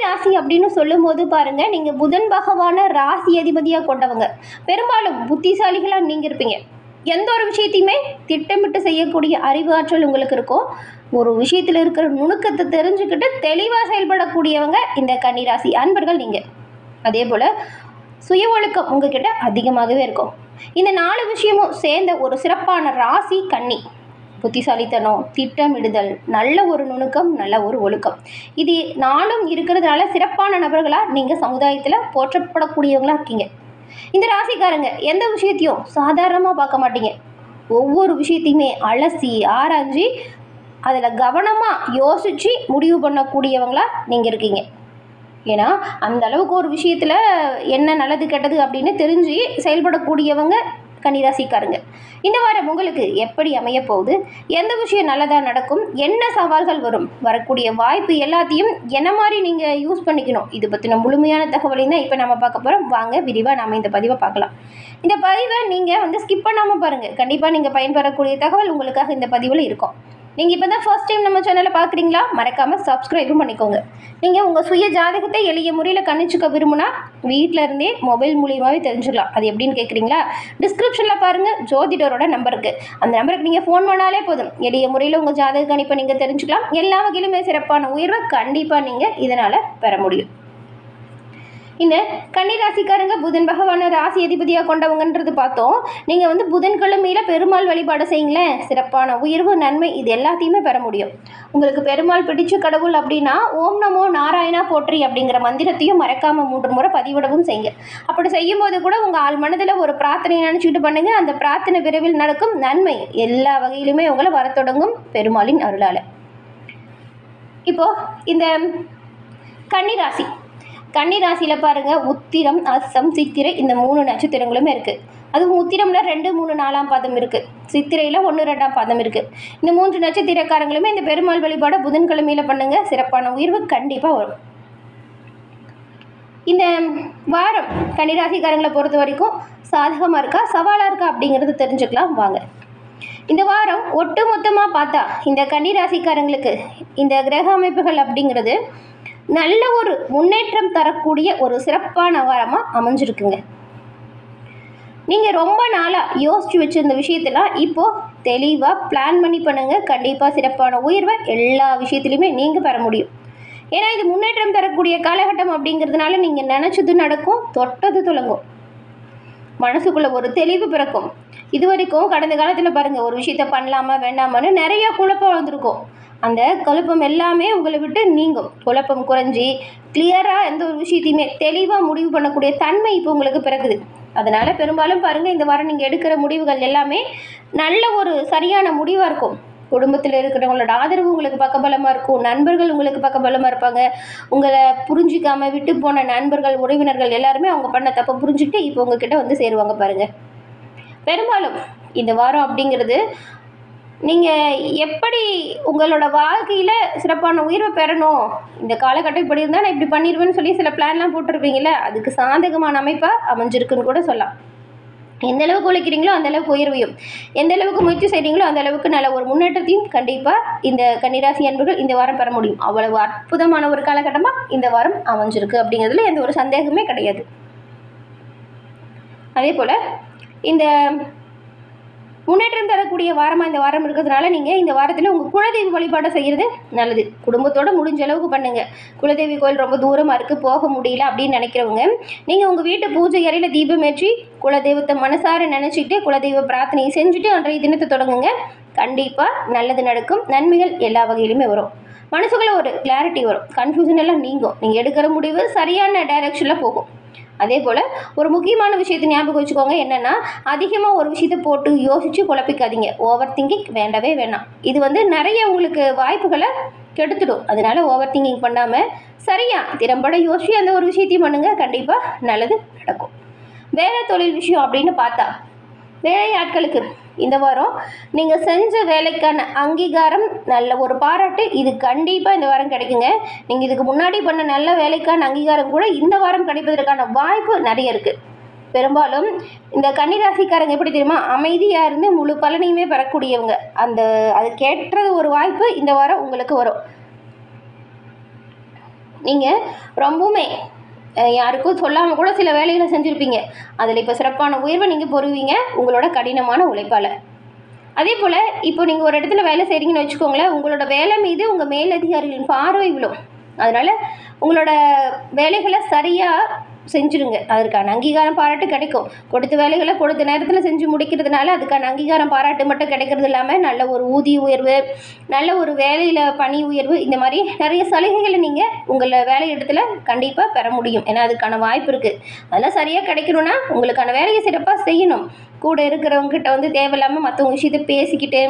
ராசி அப்படின்னு சொல்லும்போது பாருங்க, நீங்க புதன் பகவான ராசி அதிபதியாக கொண்டவங்க. பெரும்பாலும் புத்திசாலிகளாக நீங்க இருப்பீங்க. எந்த ஒரு விஷயத்தையுமே திட்டமிட்டு செய்யக்கூடிய அறிவாற்றல் உங்களுக்கு இருக்கும். ஒரு விஷயத்தில் இருக்கிற நுணுக்கத்தை தெரிஞ்சுக்கிட்டு தெளிவாக செயல்படக்கூடியவங்க இந்த கன்னிராசி அன்பர்கள் நீங்கள். அதே போல் சுய ஒழுக்கம் உங்ககிட்ட அதிகமாகவே இருக்கும். இந்த 4 விஷயமும் சேர்ந்த ஒரு சிறப்பான ராசி கன்னி. புத்திசாலித்தனம், திட்டமிடுதல், நல்ல ஒரு நுணுக்கம், நல்ல ஒரு ஒழுக்கம், இது 4ம் இருக்கிறதுனால சிறப்பான நபர்களாக நீங்கள் சமுதாயத்தில் போற்றப்படக்கூடியவங்களாக இருக்கீங்க. இந்த ராசிக்காரங்க எந்த விஷயத்தையும் சாதாரணமாக பார்க்க மாட்டீங்க. ஒவ்வொரு விஷயத்தையுமே அலசி ஆராய்ஞ்சி அதில் கவனமாக யோசித்து முடிவு பண்ணக்கூடியவங்களா நீங்கள் இருக்கீங்க. ஏன்னா அந்த அளவுக்கு ஒரு விஷயத்தில் என்ன நல்லது கெட்டது அப்படின்னு தெரிஞ்சு செயல்படக்கூடியவங்க கன்னிராசிக்காரங்க. இந்த வாரம் உங்களுக்கு எப்படி அமைய போகுது, எந்த விஷயம் நல்லதாக நடக்கும், என்ன சவால்கள் வரும், வரக்கூடிய வாய்ப்பு எல்லாத்தையும் என்ன மாதிரி நீங்கள் யூஸ் பண்ணிக்கணும், இது பற்றின முழுமையான தகவலையும் தான் இப்போ நம்ம பார்க்க போகிறோம். வாங்க விரிவாக நாம் இந்த பதிவை பார்க்கலாம். இந்த பதிவை நீங்கள் ஸ்கிப் பண்ணாமல் பாருங்கள். கண்டிப்பாக நீங்கள் பயன்பெறக்கூடிய தகவல் உங்களுக்காக இந்த பதிவில் இருக்கும். நீங்கள் இப்போ தான் ஃபர்ஸ்ட் டைம் நம்ம சேனலை பார்க்குறீங்களா, மறக்காமல் சப்ஸ்கிரைபும் பண்ணிக்கோங்க. நீங்கள் உங்கள் சுய ஜாதகத்தை எளிய முறையில் கணிச்சுக்க விரும்புனா வீட்டில் இருந்தே மொபைல் மூலியமாகவே தெரிஞ்சுக்கலாம். அது எப்படின்னு கேட்குறீங்களா, டிஸ்கிரிப்ஷனில் பாருங்கள் ஜோதிடரோட நம்பருக்கு. அந்த நம்பருக்கு நீங்கள் ஃபோன் பண்ணாலே போதும். எளிய முறையில் உங்கள் ஜாதக கணிப்பை நீங்கள் தெரிஞ்சுக்கலாம். எல்லா வகையிலுமே சிறப்பான உயர்வை கண்டிப்பாக நீங்கள் இதனால் பெற முடியும். இந்த கன்னிராசிக்காரங்க புதன் பகவான ராசி அதிபதியாக கொண்டவங்கன்றது பார்த்தோம். நீங்கள் புதன்கிழமையில் பெருமாள் வழிபாடு செய்யுங்களேன், சிறப்பான உயர்வு நன்மை இது எல்லாத்தையுமே பெற முடியும். உங்களுக்கு பெருமாள் பிடிச்ச கடவுள் அப்படின்னா ஓம் நமோ நாராயணா போற்றி அப்படிங்கிற மந்திரத்தையும் மறக்காமல் 3 முறை பதிவிடவும் செய்யுங்க. அப்படி செய்யும்போது கூட உங்கள் ஆள் மனதில் ஒரு பிரார்த்தனை நினச்சிக்கிட்டு பண்ணுங்க. அந்த பிரார்த்தனை விரைவில் நடக்கும். நன்மை எல்லா வகையிலுமே உங்களை வர தொடங்கும் பெருமாளின் அருளால். இப்போது இந்த கன்னிராசியில் பாருங்கள், உத்திரம், அஸ்தம், சித்திரை இந்த 3 நட்சத்திரங்களுமே இருக்குது. அதுவும் உத்திரம்ல 2, 3, 4ஆம் பாதம் இருக்குது. சித்திரையில் 1, 2ஆம் பாதம் இருக்குது. இந்த 3 நட்சத்திரக்காரங்களுமே இந்த பெருமாள் வழிபாடை புதன்கிழமையில் பண்ணுங்கள். சிறப்பான உயர்வு கண்டிப்பாக வரும். இந்த வாரம் கன்னிராசிக்காரங்களை பொறுத்த வரைக்கும் சாதகமாக இருக்கா சவாலாக இருக்கா அப்படிங்கிறது தெரிஞ்சுக்கலாம் வாங்க. இந்த வாரம் ஒட்டு மொத்தமாக பார்த்தா இந்த கன்னிராசிக்காரங்களுக்கு இந்த கிரக அமைப்புகள் அப்படிங்கிறது நல்ல ஒரு முன்னேற்றம் தரக்கூடிய ஒரு சிறப்பான வாரமாக அமைஞ்சிருக்குங்க. நீங்கள் ரொம்ப நாளாக யோசித்து வச்சுருந்த விஷயத்தெல்லாம் இப்போது தெளிவாக பிளான் பண்ணி பண்ணுங்கள். கண்டிப்பாக சிறப்பான உயர்வை எல்லா விஷயத்துலையுமே நீங்கள் பெற முடியும். ஏன்னா இது முன்னேற்றம் தரக்கூடிய காலகட்டம் அப்படிங்கிறதுனால நீங்கள் நினச்சது நடக்கும், தொட்டது துலங்கும். மனசுக்குள்ளே ஒரு தெளிவு பிறக்கும். இது வரைக்கும் கடந்த காலத்தில் பாருங்கள், ஒரு விஷயத்த பண்ணலாமா வேண்டாமான்னு நிறையா குழப்பம் வந்திருக்கும். அந்த குழப்பம் எல்லாமே உங்களை விட்டு நீங்கும். குழப்பம் குறைஞ்சி கிளியராக எந்த ஒரு விஷயத்தையுமே தெளிவாக முடிவு பண்ணக்கூடிய தன்மை இப்போ உங்களுக்கு பிறகுது. அதனால் பெரும்பாலும் பாருங்கள், இந்த வாரம் நீங்கள் எடுக்கிற முடிவுகள் எல்லாமே நல்ல ஒரு சரியான முடிவாக இருக்கும். குடும்பத்தில் இருக்கிறவங்களோட ஆதரவு உங்களுக்கு பக்கபலமாக இருக்கும். நண்பர்கள் உங்களுக்கு பக்கபலமாக இருப்பாங்க. உங்களை புரிஞ்சிக்காமல் விட்டு போன நண்பர்கள், உறவினர்கள் எல்லாருமே அவங்க பண்ண தப்பை புரிஞ்சுக்கிட்டு இப்போ உங்ககிட்ட சேருவாங்க பாருங்கள். பெரும்பாலும் இந்த வாரம் அப்படிங்கிறது நீங்கள் எப்படி உங்களோட வாழ்க்கையில் சிறப்பான உயர்வை பெறணும், இந்த காலகட்டம் இப்படி இருந்தால் நான் இப்படி பண்ணிடுவேன்னு சொல்லி சில பிளான்லாம் போட்டிருப்பீங்களே, அதுக்கு சாதகமான அமைப்பாக அமைஞ்சிருக்குன்னு கூட சொல்லலாம். எந்த அளவுக்கு உழைக்கிறீங்களோ அந்த அளவுக்கு உயர்வையும், எந்த அளவுக்கு முயற்சி செய்கிறீங்களோ அந்த அளவுக்கு நல்ல ஒரு முன்னேற்றத்தையும் கண்டிப்பாக இந்த கன்னிராசி அன்பர்கள் இந்த வாரம் பெற முடியும். அவ்வளவு அற்புதமான ஒரு காலகட்டமாக இந்த வாரம் அமைஞ்சிருக்கு அப்படிங்கிறதுல எந்த ஒரு சந்தேகமே கிடையாது. அதே போல் இந்த முன்னேற்றம் தரக்கூடிய வாரமாக இந்த வாரம் இருக்கிறதுனால நீங்கள் இந்த வாரத்தில் உங்கள் குலதெய்வ வழிபாடு செய்கிறது நல்லது. குடும்பத்தோடு முடிஞ்ச அளவுக்கு பண்ணுங்கள். குலதெய்வ கோயில் ரொம்ப தூரமாக இருக்குது, போக முடியல அப்படின்னு நினைக்கிறவங்க நீங்கள் உங்கள் வீட்டு பூஜை அறையில் தீபம் ஏற்றி குலதெய்வத்தை மனசார நினச்சிட்டு குலதெய்வ பிரார்த்தனையை செஞ்சுட்டு அன்றைய தினத்தை தொடங்குங்க. கண்டிப்பாக நல்லது நடக்கும். நன்மைகள் எல்லா வகையிலுமே வரும். மனசுக்குள்ளே ஒரு கிளாரிட்டி வரும். கன்ஃபியூஷன் எல்லாம் நீங்கும். நீங்கள் எடுக்கிற முடிவு சரியான டைரெக்ஷனில் போகும். அதே போல் ஒரு முக்கியமான விஷயத்தை ஞாபகம் வச்சுக்கோங்க. என்னென்னா, அதிகமாக ஒரு விஷயத்தை போட்டு யோசித்து குழப்பிக்காதீங்க. ஓவர் திங்கிங் வேண்டவே வேணாம். இது நிறைய உங்களுக்கு வாய்ப்புகளை கெடுத்துடும். அதனால் ஓவர் திங்கிங் பண்ணாமல் சரியாக திறம்பட யோசித்து அந்த ஒரு விஷயத்தையும் பண்ணுங்கள். கண்டிப்பாக நல்லது நடக்கும். வேலை தொழில் விஷயம் அப்படின்னு பார்த்தா, வேலை ஆட்களுக்கு இந்த வாரம் நீங்கள் செஞ்ச வேலைக்கான அங்கீகாரம், நல்ல ஒரு பாராட்டு இது கண்டிப்பாக இந்த வாரம் கிடைக்குங்க. நீங்கள் இதுக்கு முன்னாடி பண்ண நல்ல வேலைக்கான அங்கீகாரம் கூட இந்த வாரம் கிடைப்பதற்கான வாய்ப்பு நிறைய இருக்குது. பெரும்பாலும் இந்த கன்னிராசிக்காரங்க எப்படி தெரியுமா, அமைதியாக இருந்து முழு பலனையுமே பெறக்கூடியவங்க. அது கேட்டுறது ஒரு வாய்ப்பு இந்த வாரம் உங்களுக்கு வரும். நீங்கள் ரொம்பவுமே யாருக்கும் சொல்லாமல் கூட சில வேலைகளை செஞ்சுருப்பீங்க. அதில் இப்போ சிறப்பான உயர்வை நீங்கள் பெறுவீங்க உங்களோட கடினமான உழைப்பால். அதே போல் இப்போ நீங்கள் ஒரு இடத்துல வேலை செய்கிறீங்கன்னு வச்சுக்கோங்களேன், உங்களோட வேலை மீது உங்கள் மேலதிகாரிகளின் பார்வை விழும். அதனால் உங்களோட வேலைகளை சரியாக செஞ்சுருங்க. அதற்கான அங்கீகாரம் பாராட்டு கிடைக்கும். கொடுத்த வேலைகளை கொடுத்த நேரத்தில் செஞ்சு முடிக்கிறதுனால அதுக்கான அங்கீகாரம் பாராட்டு மட்டும் கிடைக்கிறது இல்லாமல் நல்ல ஒரு ஊதிய உயர்வு, நல்ல ஒரு வேலையில் பணி உயர்வு, இந்த மாதிரி நிறைய சலுகைகளை நீங்கள் உங்களை வேலையிடத்தில் கண்டிப்பாக பெற முடியும். ஏன்னா அதுக்கான வாய்ப்பு இருக்குது. அதெல்லாம் சரியாக கிடைக்கணும்னா உங்களுக்கான வேலையை சிறப்பாக செய்யணும். கூட இருக்கிறவங்ககிட்ட வந்து தேவையில்லாமல் மற்றவங்க விஷயத்தை பேசிக்கிட்டு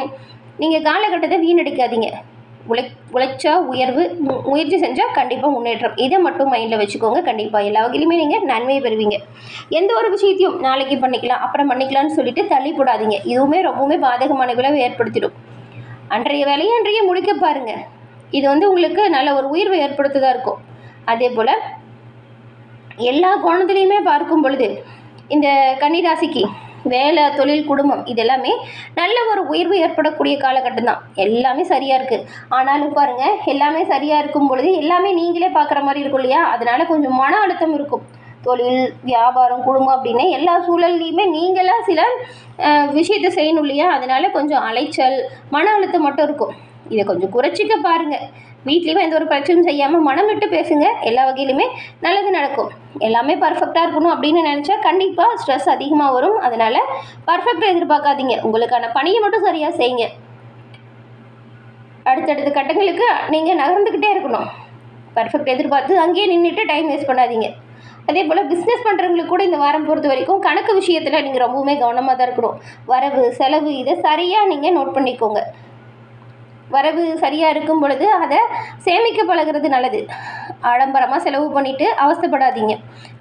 நீங்கள் காலகட்டத்தை வீணடிக்காதீங்க. உழைச்சா உயர்வு, முயற்சி செஞ்சால் கண்டிப்பாக முன்னேற்றம். இதை மட்டும் மைண்டில் வச்சுக்கோங்க. கண்டிப்பாக எல்லா வகையிலுமே நீங்கள் நன்மையை பெறுவீங்க. எந்த ஒரு விஷயத்தையும் நாளைக்கு பண்ணிக்கலாம் அப்புறம் பண்ணிக்கலாம்னு சொல்லிட்டு தள்ளி போடாதீங்க. இதுவுமே ரொம்பவுமே பாதகமான விளைவை ஏற்படுத்திடும். அன்றைய வேலையை அன்றைய முடிக்க பாருங்கள். இது வந்து உங்களுக்கு நல்ல ஒரு உயர்வை ஏற்படுத்துதா இருக்கும். அதே போல் எல்லா கோணத்துலேயுமே பார்க்கும் பொழுது இந்த கன்னிராசிக்கு வேலை, தொழில், குடும்பம் இதெல்லாமே நல்ல ஒரு உயர்வு ஏற்படக்கூடிய காலகட்டம் தான். எல்லாமே சரியாக இருக்குது. ஆனாலும் பாருங்கள், எல்லாமே சரியாக இருக்கும் பொழுது எல்லாமே நீங்களே பார்க்குற மாதிரி இருக்கும் இல்லையா? அதனால் கொஞ்சம் மன அழுத்தம் இருக்கும். தொழில், வியாபாரம், குடும்பம் அப்படின்னு எல்லா சூழல்லையுமே நீங்களாக சில விஷயத்தை செய்யணும் இல்லையா? அதனால் கொஞ்சம் அலைச்சல், மன அழுத்தம் மட்டும் இருக்கும். இதை கொஞ்சம் குறைச்சிக்க பாருங்கள். வீட்லேயுமே எந்த ஒரு பிரச்சனையும் செய்யாமல் மனம் விட்டு பேசுங்க. எல்லா வகையிலுமே நல்லது நடக்கும். எல்லாமே பர்ஃபெக்டாக இருக்கணும் அப்படின்னு நினச்சா கண்டிப்பாக ஸ்ட்ரெஸ் அதிகமாக வரும். அதனால் பர்ஃபெக்டாக எதிர்பார்க்காதீங்க. உங்களுக்கான பணியை மட்டும் சரியாக செய்யுங்க. அடுத்தடுத்த கட்டங்களுக்கு நீங்கள் நகர்ந்துக்கிட்டே இருக்கணும். பர்ஃபெக்ட் எதிர்பார்த்து அங்கேயே நின்றுட்டு டைம் வேஸ்ட் பண்ணாதீங்க. அதே போல் பிஸ்னஸ் பண்ணுறவங்களுக்கு கூட இந்த வாரம் பொறுத்த வரைக்கும் கணக்கு விஷயத்தில் நீங்கள் ரொம்பவுமே கவனமாக தான் இருக்கணும். வரவு, செலவு இதை சரியாக நீங்கள் நோட் பண்ணிக்கோங்க. வரவு சரியாக இருக்கும் பொழுது அதை சேமிக்க பழகிறது நல்லது. ஆடம்பரமாக செலவு பண்ணிவிட்டு அவஸ்தைப்படாதீங்க.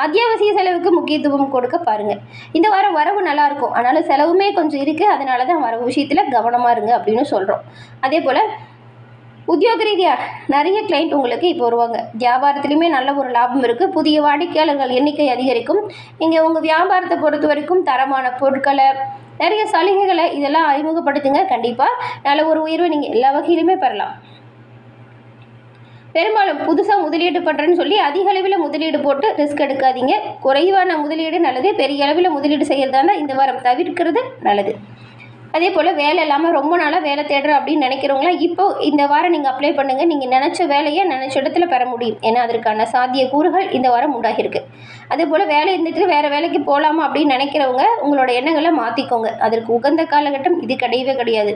அத்தியாவசிய செலவுக்கு முக்கியத்துவம் கொடுக்க பாருங்கள். இந்த வாரம் வரவு நல்லாயிருக்கும், ஆனாலும் செலவுமே கொஞ்சம் இருக்குது. அதனால தான் வரவு விஷயத்தில் கவனமாக இருங்க அப்படின்னு சொல்கிறோம். அதே போல் உத்தியோக ரீதியாக நிறைய கிளைண்ட் உங்களுக்கு இப்போ வருவாங்க. வியாபாரத்துலேயுமே நல்ல ஒரு லாபம் இருக்குது. புதிய வாடிக்கையாளர்கள் எண்ணிக்கை அதிகரிக்கும். நீங்கள் உங்கள் வியாபாரத்தை பொறுத்த வரைக்கும் தரமான பொருட்களை, நிறைய சலுகைகளை இதெல்லாம் அறிமுகப்படுத்துங்க. கண்டிப்பாக நல்ல ஒரு உயர்வை நீங்கள் எல்லா வகையிலுமே பெறலாம். பெரும்பாலும் புதுசாக முதலீடு பண்ணுறேன்னு சொல்லி அதிக அளவில் முதலீடு போட்டு ரிஸ்க் எடுக்காதீங்க. குறைவான முதலீடு நல்லது. பெரிய அளவில் முதலீடு செய்கிறதா இருந்தால் இந்த வாரம் தவிர்க்கிறது நல்லது. அதே போல் வேலை இல்லாமல் ரொம்ப நாளாக வேலை தேடுறேன் அப்படின்னு நினைக்கிறவங்களாம் இப்போ இந்த வாரம் நீங்கள் அப்ளை பண்ணுங்கள். நீங்கள் நினச்ச வேலையை நினச்ச இடத்துல பெற முடியும். ஏன்னா அதற்கான சாத்திய கூறுகள் இந்த வாரம் உண்டாகிருக்கு. அதே போல் வேலை இருந்துட்டு வேறு வேலைக்கு போகலாமா அப்படின்னு நினைக்கிறவங்க உங்களோட எண்ணங்களை மாற்றிக்கோங்க. அதற்கு உகந்த காலகட்டம் இது கிடையவே கிடையாது.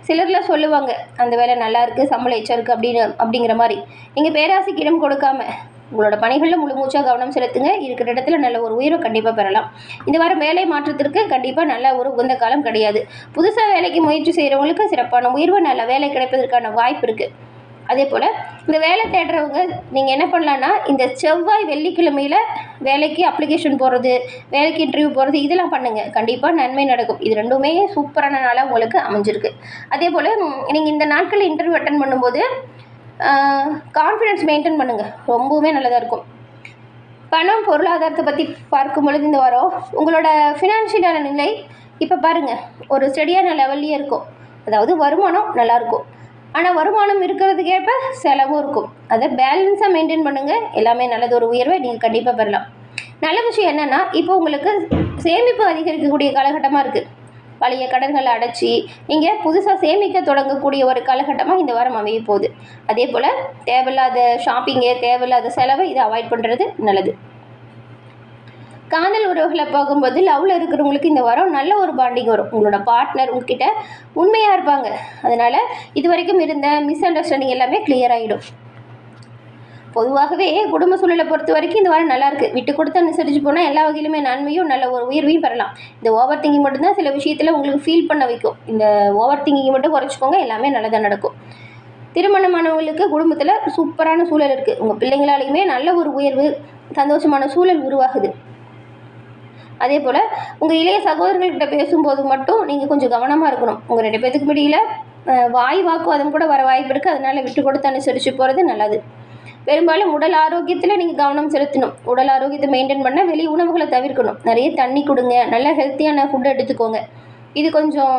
சிலர்லாம் சொல்லுவாங்க அந்த வேலை நல்லா இருக்குது, சம்பளம் எச்சா இருக்குது அப்படிங்கிற மாதிரி. நீங்கள் பேராசைக்கு இடம் கொடுக்காம உங்களோட பணிகளில் முழு மூச்சாக கவனம் செலுத்துங்க. இருக்கிற இடத்துல நல்ல ஒரு உயர்வை கண்டிப்பாக பெறலாம். இந்த வாரம் வேலை மாற்றத்திற்கு கண்டிப்பாக நல்ல ஒரு உகந்த காலம் கிடையாது. புதுசாக வேலைக்கு முயற்சி செய்கிறவங்களுக்கு சிறப்பான உயர்வு, நல்ல வேலை கிடைப்பதற்கான வாய்ப்பு இருக்குது. அதே போல் இந்த வேலை தேடுறவங்க நீங்கள் என்ன பண்ணலான்னா, இந்த செவ்வாய், வெள்ளிக்கிழமையில் வேலைக்கு அப்ளிகேஷன் போடுறது, வேலைக்கு இன்டர்வியூ போடுறது இதெல்லாம் பண்ணுங்கள். கண்டிப்பாக நன்மை நடக்கும். இது ரெண்டுமே சூப்பரான நாளாக உங்களுக்கு அமைஞ்சிருக்கு. அதே போல் நீங்கள் இந்த நாட்களில் இன்டர்வியூ அட்டன் பண்ணும்போது கான்ஃபிடென்ஸ் மெயின்டைன் பண்ணுங்கள். ரொம்பவுமே நல்லதாக இருக்கும். பணம், பொருளாதாரத்தை பற்றி பார்க்கும் பொழுது இந்த வாரம் உங்களோட ஃபினான்ஷியலான நிலை இப்போ பாருங்கள் ஒரு ஸ்டெடியான லெவல்லையே இருக்கும். அதாவது வருமானம் நல்லாயிருக்கும், ஆனால் வருமானம் இருக்கிறதுக்கேற்ப செலவும் இருக்கும். அதை பேலன்ஸாக மெயின்டைன் பண்ணுங்கள். எல்லாமே நல்லது ஒரு உயர்வை நீங்கள் கண்டிப்பாக பெறலாம். நல்ல விஷயம் என்னென்னா இப்போ உங்களுக்கு சேமிப்பு அதிகரிக்கக்கூடிய காலகட்டமாக இருக்குது. பழைய கடன்களை அடைச்சி நீங்கள் புதுசாக சேமிக்க தொடங்கக்கூடிய ஒரு காலகட்டமாக இந்த வாரம் அமைய போகுது. அதே போல் தேவையில்லாத ஷாப்பிங்கு, தேவையில்லாத செலவை இதை அவாய்ட் பண்ணுறது நல்லது. காதல் உறவுகளை பார்க்கும்போது லவ்வில் இருக்கிறவங்களுக்கு இந்த வாரம் நல்ல ஒரு பாண்டிங் வரும். உங்களோட பார்ட்னர் உங்ககிட்ட உண்மையாக இருப்பாங்க. அதனால் இது வரைக்கும் இருந்த மிஸ் அண்டர்ஸ்டாண்டிங் எல்லாமே கிளியர் ஆகிடும். பொதுவாகவே குடும்ப சூழலை பொறுத்த வரைக்கும் இந்த வாரம் நல்லாயிருக்கு. விட்டு கொடுத்து அனுசரித்து போனால் எல்லா வகையிலுமே நன்மையும் நல்ல ஒரு உயர்வையும் பெறலாம். இந்த ஓவர் திங்கிங் மட்டும்தான் சில விஷயத்தில் உங்களுக்கு ஃபீல் பண்ண வைக்கும். இந்த ஓவர் திங்கிங் மட்டும் குறைச்சிக்கோங்க. எல்லாமே நல்லதாக நடக்கும். திருமணமானவங்களுக்கு குடும்பத்தில் சூப்பரான சூழல் இருக்குது. உங்கள் பிள்ளைங்களாலையுமே நல்ல ஒரு உயர்வு, சந்தோஷமான சூழல் உருவாகுது. அதே போல் உங்கள் இளைய சகோதரர்கள்கிட்ட பேசும்போது மட்டும் நீங்கள் கொஞ்சம் கவனமாக இருக்கணும். உங்கள் 2 பேத்துக்கு முடியல வாய் வாக்குவாதம் கூட வர வாய்ப்பு இருக்குது. அதனால் விட்டு கொடுத்து அனுசரித்து போகிறது நல்லது. பெரும்பாலும் உடல் ஆரோக்கியத்தில் நீங்கள் கவனம் செலுத்தணும். உடல் ஆரோக்கியத்தை மெயின்டைன் பண்ண வெளி உணவுகளை தவிர்க்கணும். நிறைய தண்ணி கொடுங்க. நல்ல ஹெல்த்தியான ஃபுட்டு எடுத்துக்கோங்க. இது கொஞ்சம்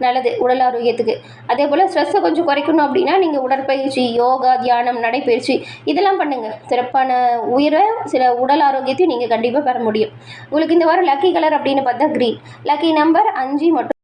நல்லது உடல் ஆரோக்கியத்துக்கு. அதே போல் ஸ்ட்ரெஸ்ஸை கொஞ்சம் குறைக்கணும் அப்படின்னா நீங்கள் உடற்பயிற்சி, யோகா, தியானம், நடைப்பயிற்சி இதெல்லாம் பண்ணுங்கள். சிறப்பான உயிரை சில உடல் ஆரோக்கியத்தையும் நீங்கள் கண்டிப்பாக பெற முடியும். உங்களுக்கு இந்த வாரம் லக்கி கலர் அப்படின்னு பார்த்தா க்ரீன். லக்கி நம்பர் 5 மற்றும்